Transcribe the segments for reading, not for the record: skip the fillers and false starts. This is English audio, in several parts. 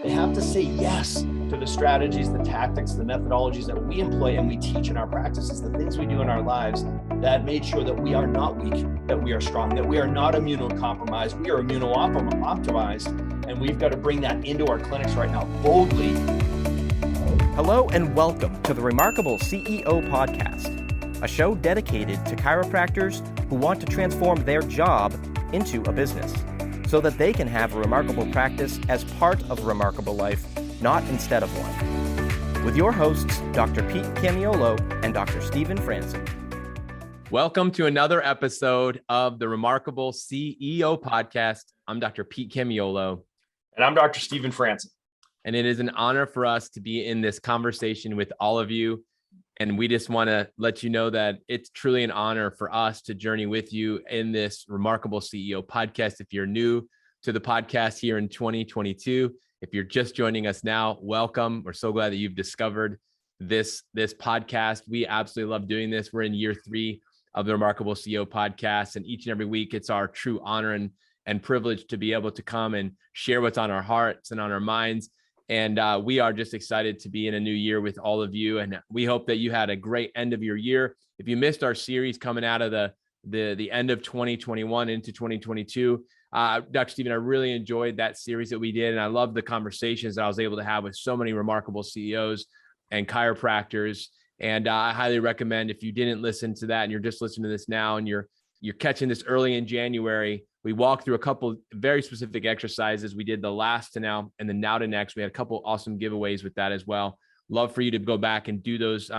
They have to say yes to the strategies, the tactics, the methodologies that we employ and we teach in our practices, the things we do in our lives that made sure that we are not weak, that we are strong, that we are not immunocompromised, we are immuno-optimized, and we've got to bring that into our clinics right now boldly. Hello and welcome to the Remarkable CEO Podcast, a show dedicated to chiropractors who want to transform their job into a business so that they can have a remarkable practice as part of a remarkable life, not instead of one. With your hosts, Dr. Pete Camiolo and Dr. Stephen Franson. Welcome to another episode of the Remarkable CEO Podcast. I'm Dr. Pete Camiolo. And I'm Dr. Stephen Franson. And it is an honor for us to be in this conversation with all of you. And we just want to let you know that it's truly an honor for us to journey with you in this Remarkable CEO Podcast. If you're new to the podcast here in 2022, if you're just joining us now, welcome. We're so glad that you've discovered this podcast. We absolutely love doing this. We're in year 3 of the Remarkable CEO Podcast. And each and every week, it's our true honor and privilege to be able to come and share what's on our hearts and on our minds. And we are just excited to be in a new year with all of you. And we hope that you had a great end of your year. If you missed our series coming out of the end of 2021 into 2022, Dr. Stephen, I really enjoyed that series that we did. And I love the conversations that I was able to have with so many remarkable CEOs and chiropractors. And I highly recommend, if you didn't listen to that and you're just listening to this now and you're catching this early in January, we walked through a couple very specific exercises. We did the last to now and the now to next. We had a couple awesome giveaways with that as well. Love for you to go back and do those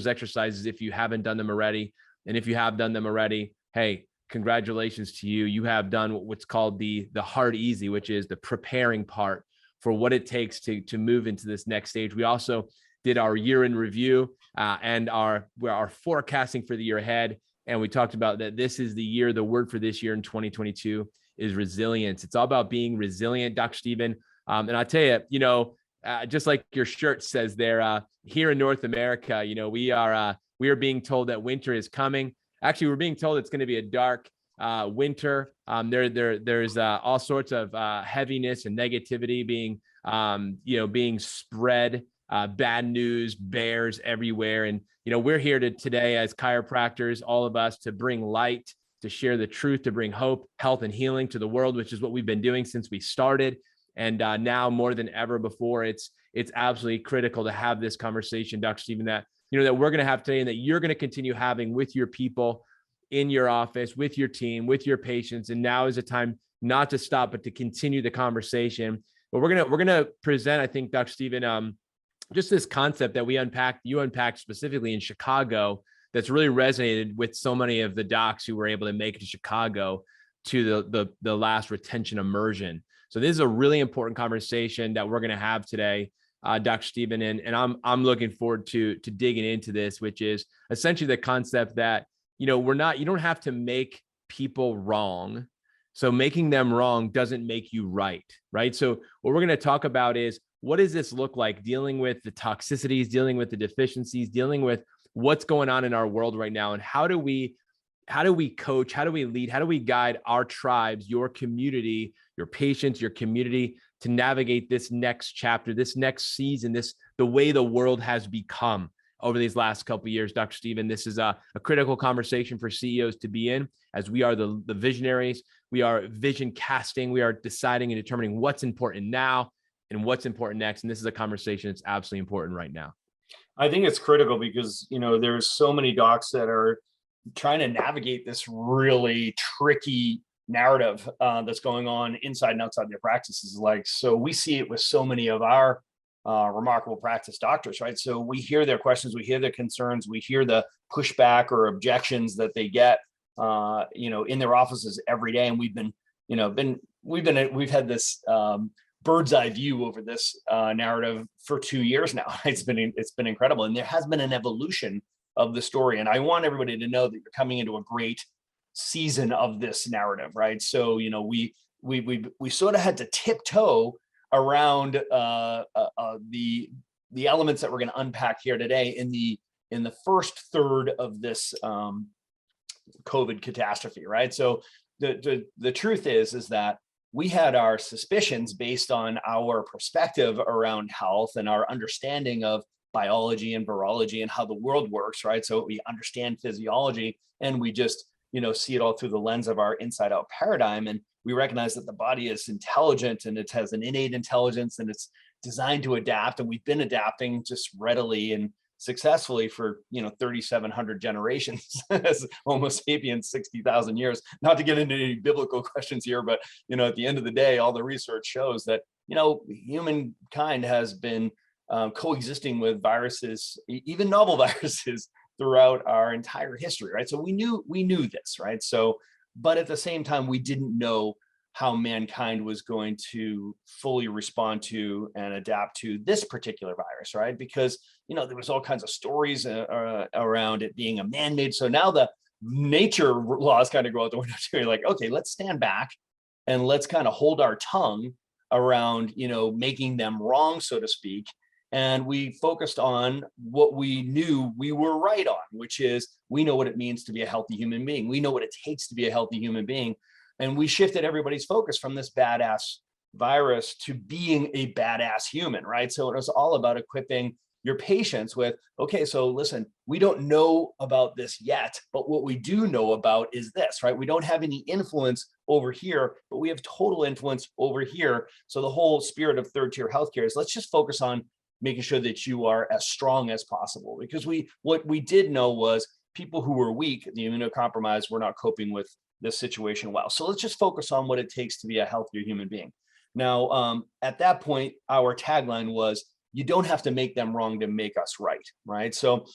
exercises if you haven't done them already. And if you have done them already, hey, congratulations to you. You have done what's called the hard easy, which is the preparing part for what it takes to move into this next stage. We also did our year in review and our forecasting for the year ahead. And we talked about that this is the year, the word for this year in 2022 is resilience. It's all about being resilient, Dr. Stephen. And I tell you, just like your shirt says there, here in North America, we are being told that winter is coming. Actually, we're being told it's going to be a dark winter. There's all sorts of heaviness and negativity being spread, bad news, bears everywhere. And we're here today as chiropractors, all of us, to bring light, to share the truth, to bring hope, health, and healing to the world, which is what we've been doing since we started. And now more than ever before, it's absolutely critical to have this conversation, Dr. Stephen, that that we're going to have today and that you're going to continue having with your people in your office, with your team, with your patients. And now is the time not to stop, but to continue the conversation. But we're going to present, I think, Dr. Stephen, just this concept that you unpacked specifically in Chicago that's really resonated with so many of the docs who were able to make it to Chicago to the last retention immersion. So this is a really important conversation that we're going to have today, Dr. Stephen, and I'm looking forward to digging into this, which is essentially the concept that, you don't have to make people wrong. So making them wrong doesn't make you right? So what we're going to talk about is, what does this look like dealing with the toxicities, dealing with the deficiencies, dealing with what's going on in our world right now? And how do we coach? How do we lead? How do we guide our tribes, your community, your patients, your community to navigate this next chapter, this next season, the way the world has become over these last couple of years, Dr. Stephen? This is a critical conversation for CEOs to be in, as we are the visionaries. We are vision casting. We are deciding and determining what's important now and what's important next. And this is a conversation that's absolutely important right now. I think it's critical because, there's so many docs that are trying to navigate this really tricky narrative that's going on inside and outside their practices. So we see it with so many of our remarkable practice doctors, right? So we hear their questions, we hear their concerns, we hear the pushback or objections that they get, in their offices every day. And we've had this bird's eye view over this narrative for 2 years now. It's been incredible, and there has been an evolution of the story. And I want everybody to know that you're coming into a great season of this narrative, right? So we sort of had to tiptoe around the elements that we're going to unpack here today in the first third of this COVID catastrophe, right? So the truth is that we had our suspicions based on our perspective around health and our understanding of biology and virology and how the world works, right? So we understand physiology, and we just, see it all through the lens of our inside out paradigm. And we recognize that the body is intelligent, and it has an innate intelligence, and it's designed to adapt. And we've been adapting just readily and successfully for 3,700 generations as Homo sapiens, 60,000 years. Not to get into any biblical questions here, but at the end of the day, all the research shows that humankind has been coexisting with viruses, even novel viruses, throughout our entire history, right? So we knew this, right? So, but at the same time, we didn't know how mankind was going to fully respond to and adapt to this particular virus, right? Because there was all kinds of stories around it being a man-made. So now the nature laws kind of go out the window too. You're like, okay, let's stand back and let's kind of hold our tongue around making them wrong, so to speak. And we focused on what we knew we were right on, which is we know what it means to be a healthy human being. We know what it takes to be a healthy human being. And we shifted everybody's focus from this badass virus to being a badass human, right? So it was all about equipping your patients with, okay, so listen, we don't know about this yet, but what we do know about is this, right? We don't have any influence over here, but we have total influence over here. So the whole spirit of third tier healthcare is let's just focus on making sure that you are as strong as possible. Because what we did know was people who were weak, the immunocompromised, were not coping with this situation well. So let's just focus on what it takes to be a healthier human being. Now, at that point, our tagline was, you don't have to make them wrong to make us right, right? So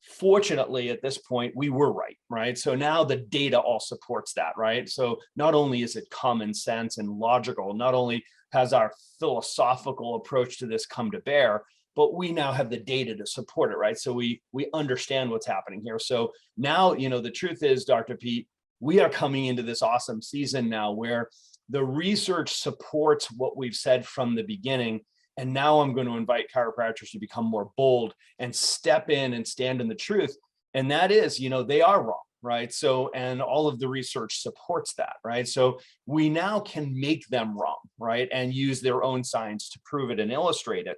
fortunately, at this point, we were right, right? So now the data all supports that, right? So not only is it common sense and logical, not only has our philosophical approach to this come to bear, but we now have the data to support it, right? So we understand what's happening here. So now, the truth is, Dr. Pete, we are coming into this awesome season now where the research supports what we've said from the beginning. And now I'm going to invite chiropractors to become more bold and step in and stand in the truth. And that is, they are wrong, right? So, and all of the research supports that, right? So we now can make them wrong, right? And use their own science to prove it and illustrate it.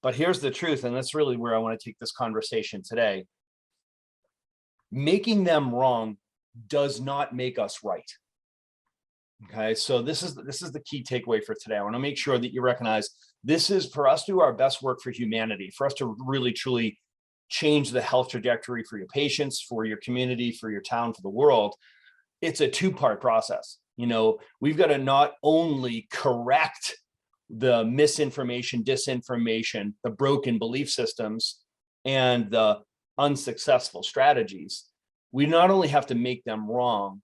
But here's the truth, and that's really where I want to take this conversation today. Making them wrong does not make us right. Okay, so this is the key takeaway for today. I want to make sure that you recognize this is for us to do our best work for humanity, for us to really truly change the health trajectory for your patients, for your community, for your town, for the world. It's a two-part process. We've got to not only correct the misinformation, disinformation, the broken belief systems, and the unsuccessful strategies. We not only have to make them wrong,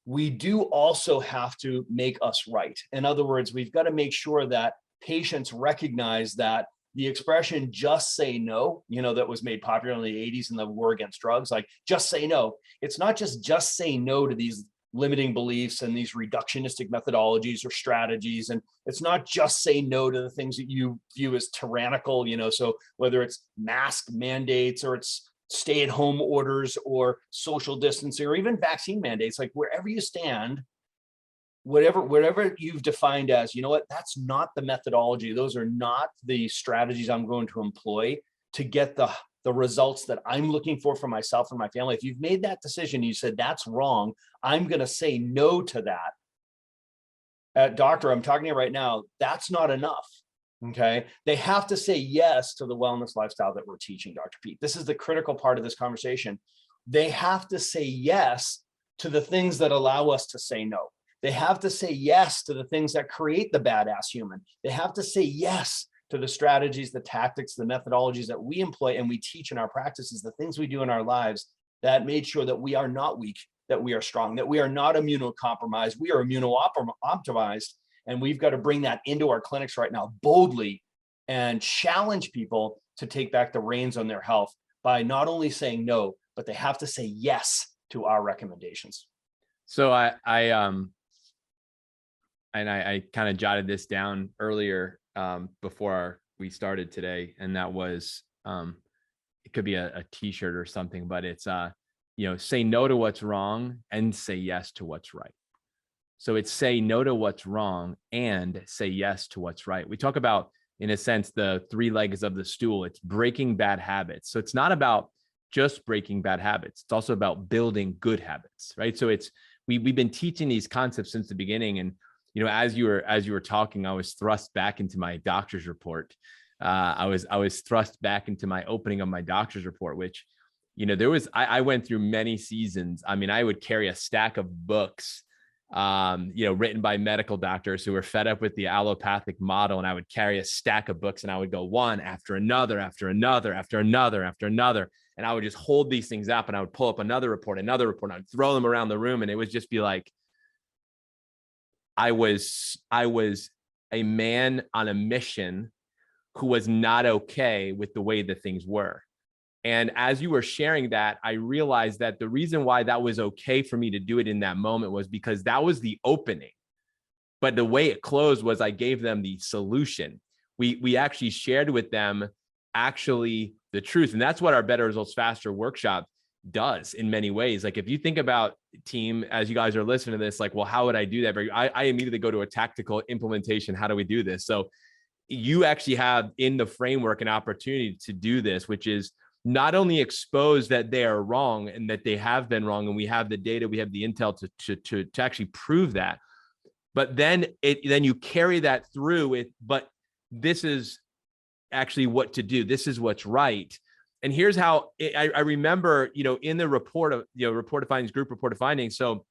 we do also have to make us right. In other words, we've got to make sure that patients recognize that the expression "just say no," that was made popular in the 80s in the war against drugs, like just say no. It's not just say no to these limiting beliefs and these reductionistic methodologies or strategies. And it's not just say no to the things that you view as tyrannical, so whether it's mask mandates or it's stay-at-home orders or social distancing or even vaccine mandates, like wherever you stand, whatever you've defined as, that's not the methodology. Those are not the strategies I'm going to employ to get the results that I'm looking for myself and my family. If you've made that decision, you said that's wrong, I'm going to say no to that. Doctor, I'm talking to you right now, that's not enough. Okay. They have to say yes to the wellness lifestyle that we're teaching, Dr. Pete. This is the critical part of this conversation. They have to say yes to the things that allow us to say no. They have to say yes to the things that create the badass human. They have to say yes to the strategies, the tactics, the methodologies that we employ and we teach in our practices, the things we do in our lives that made sure that we are not weak, that we are strong, that we are not immunocompromised, we are immuno-optimized. And we've got to bring that into our clinics right now boldly and challenge people to take back the reins on their health by not only saying no, but they have to say yes to our recommendations. So I kind of jotted this down earlier before we started today, and that was it could be a t-shirt or something, but it's say no to what's wrong and say yes to what's right. So it's say no to what's wrong and say yes to what's right. We talk about, in a sense, the three legs of the stool. It's breaking bad habits. So it's not about just breaking bad habits. It's also about building good habits, right? So we've been teaching these concepts since the beginning. And, as you were talking, I was thrust back into my doctor's report. I was thrust back into my opening of my doctor's report, which, I went through many seasons. I mean, I would carry a stack of books, written by medical doctors who were fed up with the allopathic model. And I would carry a stack of books and I would go one after another, after another, after another, after another. And I would just hold these things up and I would pull up another report, and I would throw them around the room. And it would just be like, I was a man on a mission who was not okay with the way that things were. And as you were sharing that, I realized that the reason why that was okay for me to do it in that moment was because that was the opening. But the way it closed was I gave them the solution. We actually shared with them actually the truth. And that's what our Better Results Faster workshop does in many ways. Like if you think about, team, as you guys are listening to this, like, well, how would I do that? But I immediately go to a tactical implementation. How do we do this? So you actually have in the framework an opportunity to do this, which is not only expose that they are wrong and that they have been wrong, and we have the data, we have the intel to actually prove that, but then you carry that through with, but this is actually what to do. This is what's right. And here's how I remember, in the report of findings, group report of findings. So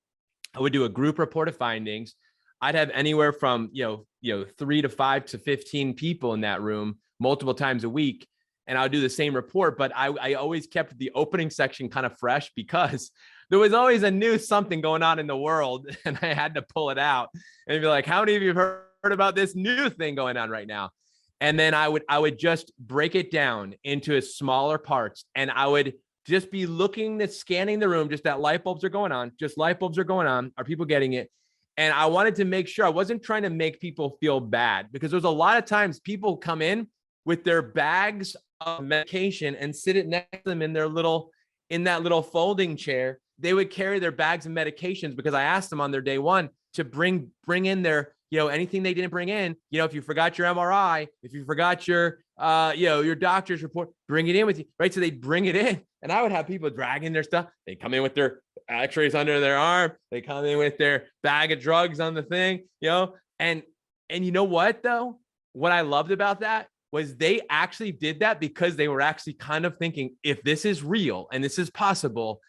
I would do a group report of findings. I'd have anywhere from, 3 to 5 to 15 people in that room multiple times a week. And I'll do the same report, but I always kept the opening section kind of fresh because there was always a new something going on in the world, and I had to pull it out and be like, how many of you have heard about this new thing going on right now? And then I would just break it down into smaller parts, and I would just be scanning the room, just that light bulbs are going on, just light bulbs are going on. Are people getting it? And I wanted to make sure I wasn't trying to make people feel bad, because there's a lot of times people come in with their bags of medication and sit it next to them in that little folding chair. They would carry their bags of medications because I asked them on their day one to bring in their, anything they didn't bring in. If you forgot your MRI, if you forgot your, your doctor's report, bring it in with you, right? So they bring it in, and I would have people dragging their stuff. They come in with their x-rays under their arm. They come in with their bag of drugs on the thing, and you know what though? What I loved about that was they actually did that because they were actually kind of thinking, if this is real and this is possible,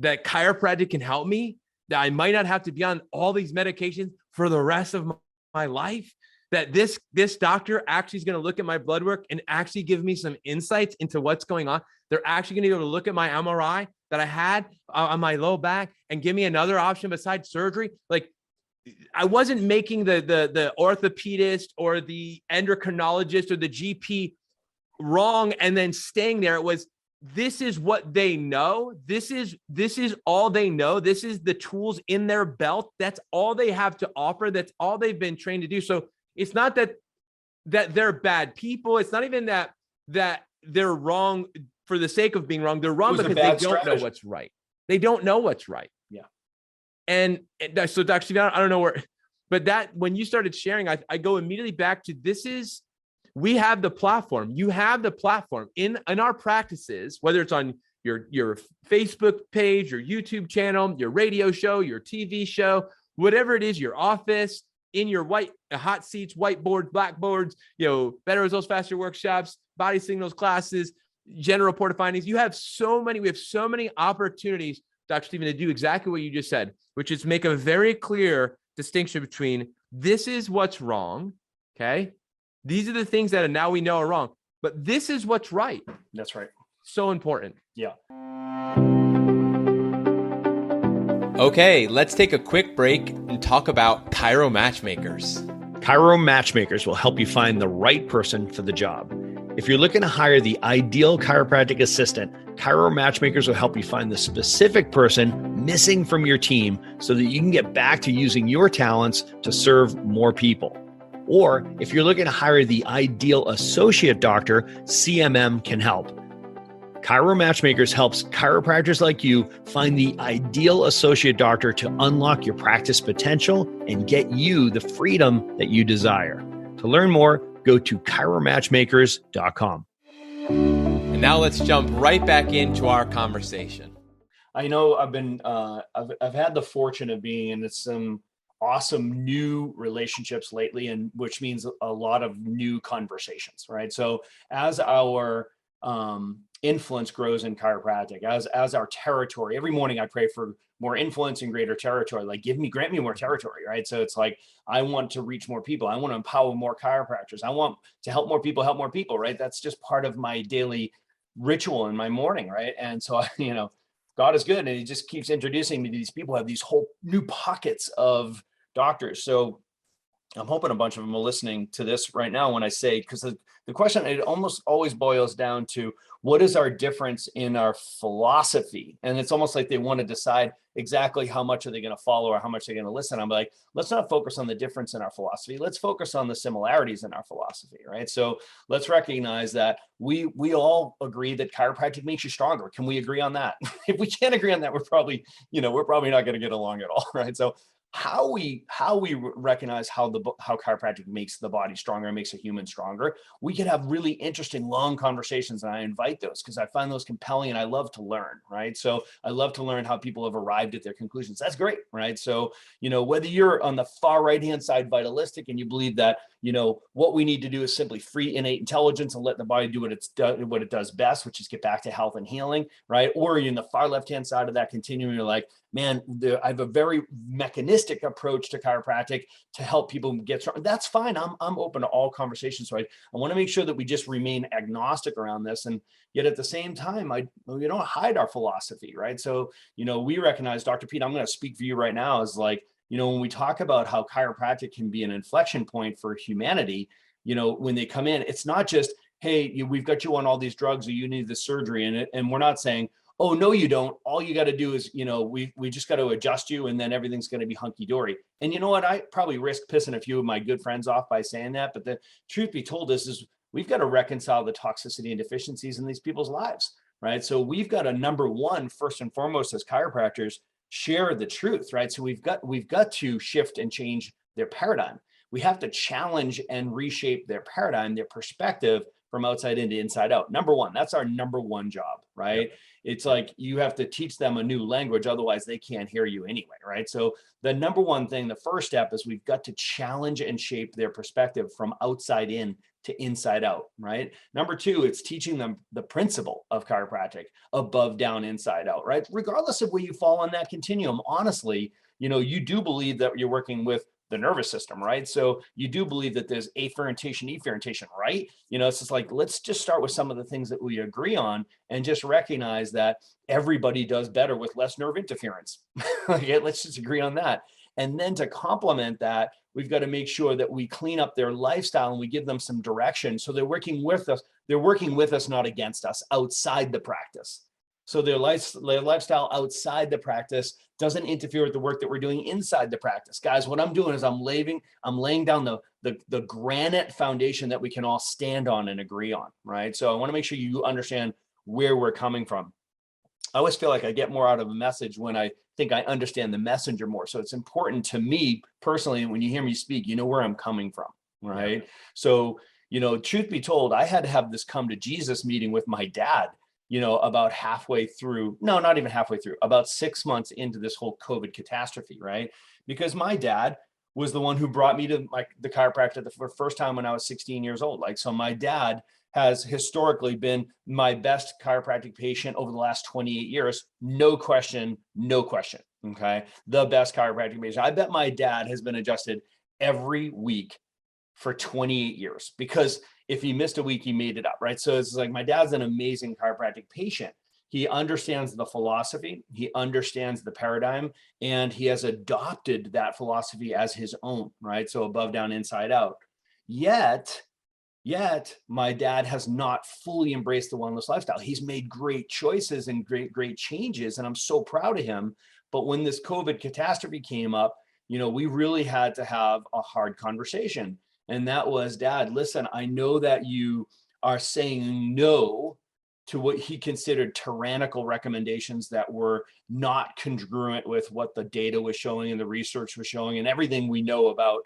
that chiropractic can help me, that I might not have to be on all these medications for the rest of my life, that this doctor actually is going to look at my blood work and actually give me some insights into what's going on. They're actually going to be able to look at my MRI that I had on my low back and give me another option besides surgery. Like, I wasn't making the orthopedist or the endocrinologist or the GP wrong and then staying there. It was, this is what they know. This is all they know. This is the tools in their belt. That's all they have to offer. That's all they've been trained to do. So it's not that they're bad people. It's not even that they're wrong for the sake of being wrong. They're wrong because they don't know what's right. They don't know what's right. Yeah. And so Dr. Steve, I don't know where, but that when you started sharing, I go immediately back to we have the platform. You have the platform in our practices, whether it's on your Facebook page, your YouTube channel, your radio show, your TV show, whatever it is, your office, in your hot seats, whiteboards, blackboards, Better Results Faster workshops, body signals classes, general report of findings. We have so many opportunities, Dr. Stephen, to do exactly what you just said, which is make a very clear distinction between this is what's wrong. Okay. These are the things that now we know are wrong, but this is what's right. That's right. So important. Yeah. Okay, let's take a quick break and talk about Chiro Matchmakers. Chiro Matchmakers will help you find the right person for the job. If you're looking to hire the ideal chiropractic assistant, Chiro Matchmakers will help you find the specific person missing from your team so that you can get back to using your talents to serve more people. Or if you're looking to hire the ideal associate doctor, CMM can help. Chiro Matchmakers helps chiropractors like you find the ideal associate doctor to unlock your practice potential and get you the freedom that you desire. To learn more, go to chiromatchmakers.com. And now let's jump right back into our conversation. I know I've had the fortune of being in some awesome new relationships lately, and which means a lot of new conversations, right? So as our influence grows in chiropractic, as our territory, every morning I pray for more influence and greater territory, like grant me more territory, right? So it's like, I want to reach more people. I want to empower more chiropractors. I want to help more people, right? That's just part of my daily ritual in my morning, right? And so, God is good, and he just keeps introducing me to these people who have these whole new pockets of doctors. So I'm hoping a bunch of them are listening to this right now when I say, because the question, it almost always boils down to, what is our difference in our philosophy? And it's almost like they want to decide exactly how much are they going to follow or how much they're going to listen. I'm like, let's not focus on the difference in our philosophy. Let's focus on the similarities in our philosophy, right? So let's recognize that we all agree that chiropractic makes you stronger. Can we agree on that? If we can't agree on that, we're probably not going to get along at all, right? So how we recognize how chiropractic makes the body stronger and makes a human stronger, we can have really interesting long conversations, and I invite those because I find those compelling, and I love to learn, right? So I love to learn how people have arrived at their conclusions. That's great, right? So whether you're on the far right hand side vitalistic and you believe that what we need to do is simply free innate intelligence and let the body do what it does best, which is get back to health and healing, right? Or you're in the far left hand side of that continuum, you're like, man, I have a very mechanistic approach to chiropractic to help people get strong. That's fine. I'm open to all conversations. So I want to make sure that we just remain agnostic around this, and yet at the same time, we don't hide our philosophy, right? So we recognize, Dr. Pete, I'm going to speak for you right now, is like, when we talk about how chiropractic can be an inflection point for humanity, when they come in, it's not just, hey, we've got you on all these drugs, or you need the surgery, and we're not saying, oh, no, you don't. All you got to do is, we just got to adjust you, and then everything's going to be hunky dory. And you know what? I probably risk pissing a few of my good friends off by saying that. But the truth be told is we've got to reconcile the toxicity and deficiencies in these people's lives, right? So we've got to, number one, first and foremost, as chiropractors, share the truth, right? So we've got to shift and change their paradigm. We have to challenge and reshape their paradigm, their perspective, from outside into inside out. Number one, that's our number one job, right? Yep. It's like you have to teach them a new language, otherwise they can't hear you anyway, right? So the number one thing, the first step, is we've got to challenge and shape their perspective from outside in to inside out, right? Number two, it's teaching them the principle of chiropractic, above, down, inside out, right? Regardless of where you fall on that continuum, honestly, you do believe that you're working with the nervous system, right? So you do believe that there's afferentation, efferentation, right? It's just like, let's just start with some of the things that we agree on and just recognize that everybody does better with less nerve interference. Okay, let's just agree on that. And then to complement that, we've got to make sure that we clean up their lifestyle and we give them some direction. So they're working with us. They're working with us, not against us, outside the practice. So their lifestyle outside the practice doesn't interfere with the work that we're doing inside the practice. Guys, what I'm doing is I'm laying down the granite foundation that we can all stand on and agree on, right? So I want to make sure you understand where we're coming from. I always feel like I get more out of a message when I think I understand the messenger more. So it's important to me personally, when you hear me speak, you know where I'm coming from, right? Yeah. So, truth be told, I had to have this come to Jesus meeting with my dad, about halfway through, no, not even halfway through, about 6 months into this whole COVID catastrophe, right? Because my dad was the one who brought me to the chiropractor the first time when I was 16 years old. So my dad has historically been my best chiropractic patient over the last 28 years. No question. Okay. The best chiropractic patient. I bet my dad has been adjusted every week for 28 years, because if he missed a week, he made it up, right? So it's like, my dad's an amazing chiropractic patient. He understands the philosophy, he understands the paradigm, and he has adopted that philosophy as his own, right? So above, down, inside out. Yet my dad has not fully embraced the wellness lifestyle. He's made great choices and great changes, and I'm so proud of him. But when this COVID catastrophe came up, we really had to have a hard conversation. And that was, Dad, listen, I know that you are saying no to what he considered tyrannical recommendations that were not congruent with what the data was showing and the research was showing and everything we know about,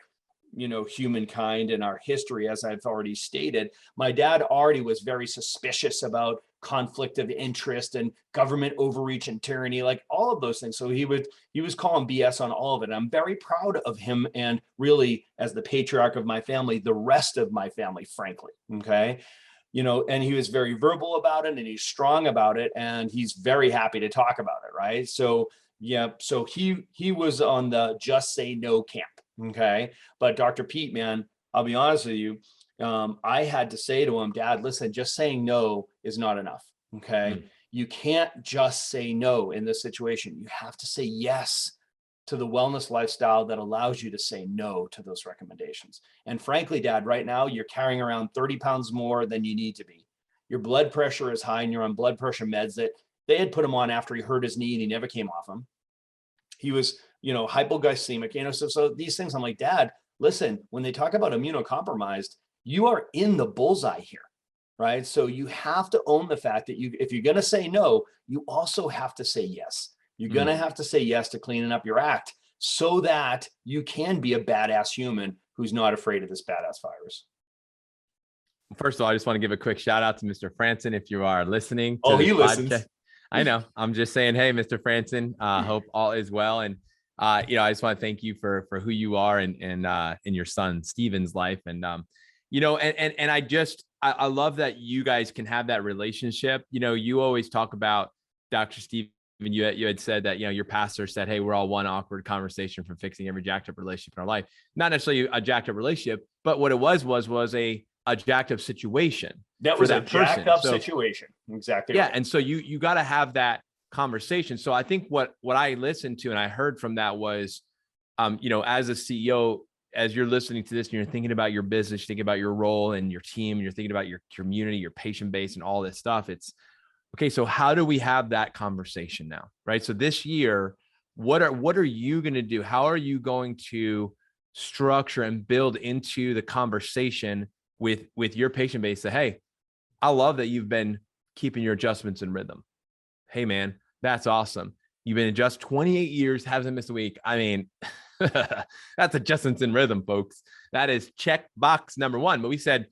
humankind and our history, as I've already stated. My dad already was very suspicious about conflict of interest and government overreach and tyranny, like all of those things. So he was calling BS on all of it. And I'm very proud of him, and really, as the patriarch of my family, the rest of my family, frankly. Okay. And he was very verbal about it, and he's strong about it, and he's very happy to talk about it. Right. So yeah, so he was on the just say no camp. Okay. But Dr. Pete, man, I'll be honest with you. I had to say to him, Dad, listen, just saying no is not enough. Okay. You can't just say no in this situation. You have to say yes to the wellness lifestyle that allows you to say no to those recommendations. And frankly, Dad, right now you're carrying around 30 pounds more than you need to be. Your blood pressure is high and you're on blood pressure meds that they had put him on after he hurt his knee and he never came off them. He was, hypoglycemic, so these things, I'm like, Dad, listen, when they talk about immunocompromised, you are in the bullseye here, right? So you have to own the fact that if you're going to say no, you also have to say yes. You're going to have to say yes to cleaning up your act so that you can be a badass human who's not afraid of this badass virus. First of all, I just want to give a quick shout out to Mr. Franson. If you are listening to he this listens. podcast. I know. I'm just saying, hey, Mr. Franson, hope all is well. And, I just want to thank you for who you are and in your son, Steven's life. And, I love that you guys can have that relationship. You always talk about Dr. Steven. You had said that, your pastor said, hey, we're all one awkward conversation from fixing every jacked up relationship in our life. Not necessarily a jacked up relationship, but what it was a jacked up situation. That was a jacked up situation. Exactly. Yeah. Right. And so you got to have that conversation. So I think what I listened to and I heard from that was, as a CEO, as you're listening to this and you're thinking about your business, thinking about your role and your team, and you're thinking about your community, your patient base and all this stuff. It's okay. So how do we have that conversation now? Right. So this year, what are you going to do? How are you going to structure and build into the conversation with your patient base that, hey, I love that you've been keeping your adjustments in rhythm. Hey, man, that's awesome. You've been adjust 28 years, hasn't missed a week. I mean, that's adjustments in rhythm, folks. That is check box number one. But we said,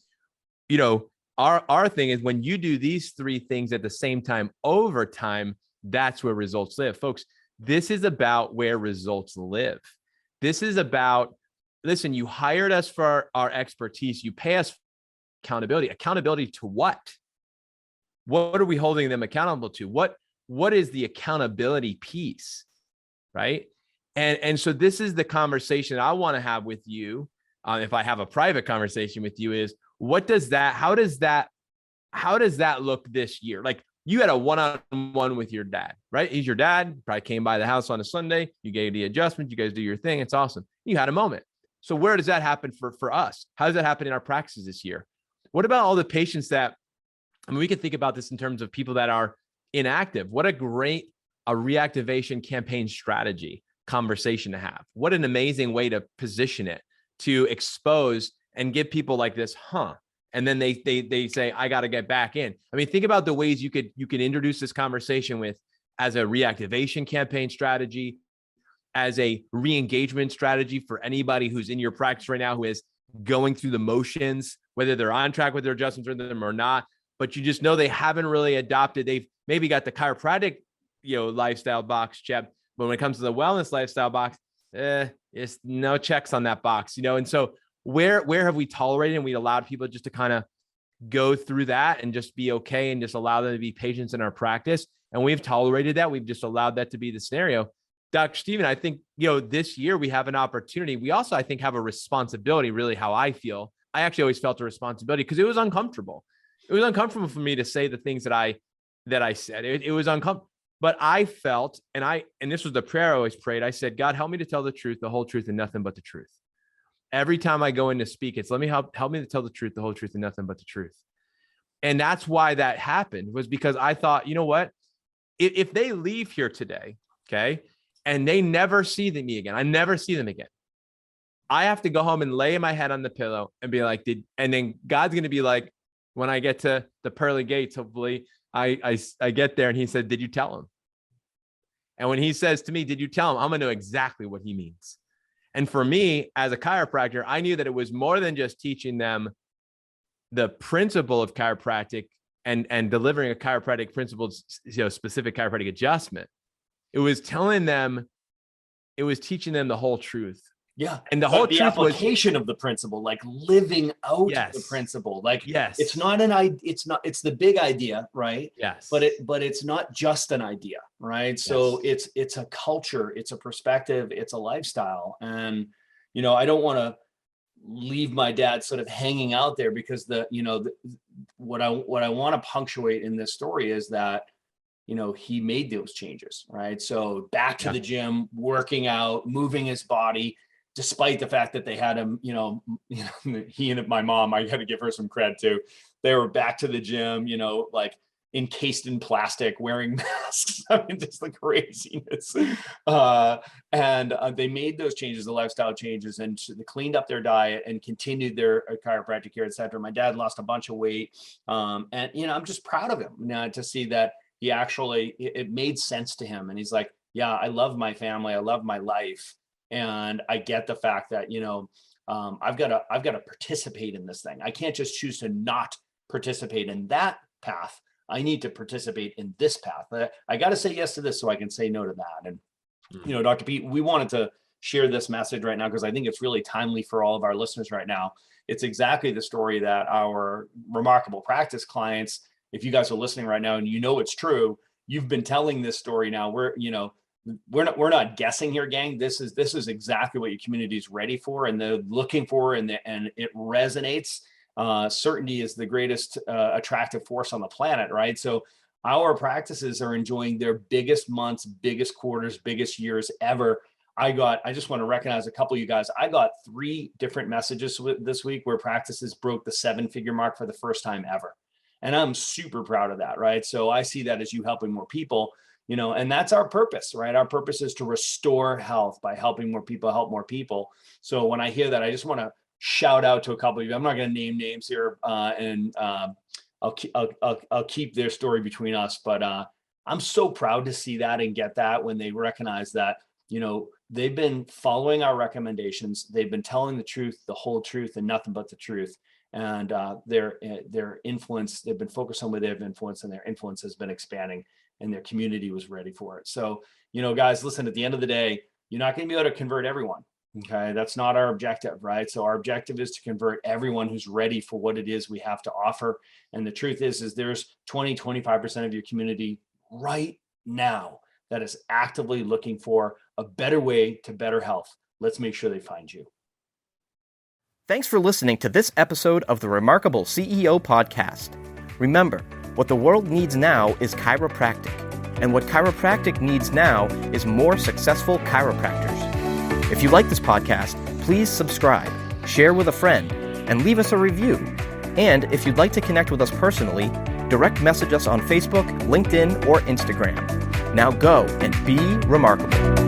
our thing is when you do these three things at the same time over time, that's where results live. Folks, this is about where results live. This is about, listen, you hired us for our expertise. You pay us accountability. Accountability to what? What are we holding them accountable to? What is the accountability piece, right? And so this is the conversation I want to have with you. If I have a private conversation with you, is how does that look this year? Like you had a one-on-one with your dad, right? He's your dad, probably came by the house on a Sunday. You gave the adjustment. You guys do your thing. It's awesome. You had a moment. So where does that happen for us? How does that happen in our practices this year? What about all the patients that, we can think about this in terms of people that are inactive. What a great reactivation campaign strategy conversation to have. What an amazing way to position it, to expose and give people like this, and then they say, I got to get back in. Think about the ways you could introduce this conversation with as a reactivation campaign strategy, as a re-engagement strategy for anybody who's in your practice right now, who is going through the motions, whether they're on track with their adjustments rhythm or not, but you just know they haven't really adopted. They've maybe got the chiropractic, lifestyle box checked, but when it comes to the wellness lifestyle box, it's no checks on that box, And so where have we tolerated and we allowed people just to kind of go through that and just be okay and just allow them to be patients in our practice? And we've tolerated that. We've just allowed that to be the scenario. Dr. Steven, I think, this year we have an opportunity. We also, I think, have a responsibility, really how I feel. I actually always felt a responsibility because it was uncomfortable. It was uncomfortable for me to say the things that I said. It was uncomfortable, but I felt, and this was the prayer I always prayed. I said, God, help me to tell the truth, the whole truth, and nothing but the truth. Every time I go in to speak, it's help me to tell the truth, the whole truth, and nothing but the truth. And that's why that happened, was because I thought, you know what, if they leave here today, okay, and they never see me again, I never see them again, I have to go home and lay my head on the pillow and be like, and then God's going to be like, when I get to the pearly gates, hopefully, I get there and he said, did you tell him? And when he says to me, did you tell him? I'm going to know exactly what he means. And for me, as a chiropractor, I knew that it was more than just teaching them the principle of chiropractic and delivering a chiropractic principle, specific chiropractic adjustment. It was teaching them the whole truth. Yeah. And the whole the truth application of the principle, like living out the principle. Like, it's not it's the big idea, right? Yes. But it's not just an idea, right? So it's a culture, it's a perspective, it's a lifestyle. And, I don't want to leave my dad sort of hanging out there, because what I want to punctuate in this story is that, he made those changes, right? So back to the gym, working out, moving his body, despite the fact that they had him, he and my mom, I got to give her some credit too. They were back to the gym, like encased in plastic, wearing masks. I mean, just the craziness. And they made those changes, the lifestyle changes, and they cleaned up their diet and continued their chiropractic care, et cetera. My dad lost a bunch of weight. And, I'm just proud of him now to see that he actually, it made sense to him. And he's like, yeah, I love my family. I love my life. And I get the fact that, I've got to participate in this thing. I can't just choose to not participate in that path. I need to participate in this path. I got to say yes to this so I can say no to that. And, Dr. Pete, we wanted to share this message right now because I think it's really timely for all of our listeners right now. It's exactly the story that our Remarkable Practice clients, if you guys are listening right now and it's true, you've been telling this story now. We're not guessing here, gang. This is exactly what your community is ready for and they're looking for, and it resonates. Certainty is the greatest attractive force on the planet, right? So our practices are enjoying their biggest months, biggest quarters, biggest years ever. I just want to recognize a couple of you guys. I got 3 different messages this week where practices broke the 7-figure mark for the first time ever. And I'm super proud of that, right? So I see that as you helping more people, and that's our purpose, right? Our purpose is to restore health by helping more people help more people. So when I hear that, I just want to shout out to a couple of you. I'm not going to name names here, and I'll keep their story between us. But I'm so proud to see that and get that when they recognize that, they've been following our recommendations. They've been telling the truth, the whole truth, and nothing but the truth. And their influence, they've been focused on where they have influence, and their influence has been expanding, and their community was ready for it. So, guys, listen, at the end of the day, you're not going to be able to convert everyone. Okay. That's not our objective, right? So our objective is to convert everyone who's ready for what it is we have to offer. And the truth is there's 25% of your community right now that is actively looking for a better way to better health. Let's make sure they find you. Thanks for listening to this episode of the Remarkable CEO Podcast. Remember, what the world needs now is chiropractic, and what chiropractic needs now is more successful chiropractors. If you like this podcast, please subscribe, share with a friend, and leave us a review. And if you'd like to connect with us personally, direct message us on Facebook, LinkedIn, or Instagram. Now go and be remarkable.